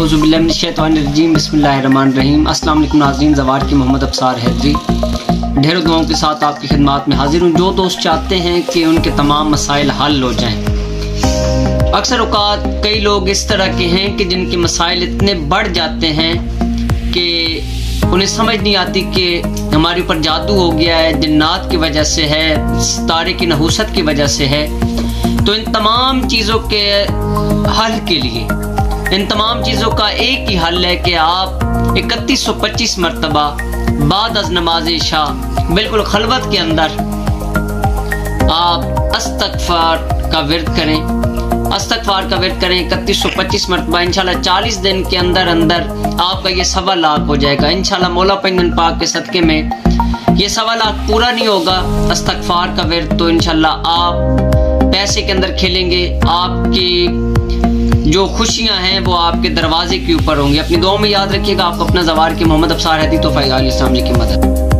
औज़ुबिल्लाहिमिनश्शैतानिर्रजीम बिस्मिल्लाहिर्रहमानिर्रहीम। अस्सलाम वालेकुम नाज़रीन, ज़वार की मोहम्मद अब्सार हैदरी ढेरों दुआओं के साथ आपकी खिदमत में हाजिर हूँ। जो दोस्त चाहते हैं कि उनके तमाम मसाइल हल हो जाएं। अक्सर औक़ात कई लोग इस तरह के हैं कि जिनके मसाइल इतने बढ़ जाते हैं कि उन्हें समझ नहीं आती कि हमारे ऊपर जादू हो गया है, जिन्नात की वजह से है, तारे की नहूसत की वजह से है। तो इन तमाम चीज़ों के हल के लिए, इन तमाम चीज़ों का एक ही हल है कि आप 3125 मरतबा बाद अज़ नमाज इशा बिल्कुल खलवत के अंदर आप अस्तग़फ़ार का विर्द करें। अस्तग़फ़ार का विर्द करें 3125 मरतबा। इंशाल्लाह 40 दिन के अंदर अंदर आपका ये 1.25 लाख हो जाएगा। इंशाल्लाह मौला पैगंबर पाक के सदक़े में ये 1.25 लाख पूरा नहीं होगा अस्तग़फ़ार का विर्द, तो इंशाल्लाह आप पैसे के अंदर खेलेंगे। आपकी जो खुशियां हैं वो आपके दरवाजे के ऊपर होंगी। अपनी दुआ में याद रखिएगा। आप अपना ज़वार की मोहम्मद अब्सार हैदरी तोफ़ा इस्लाम की मदद।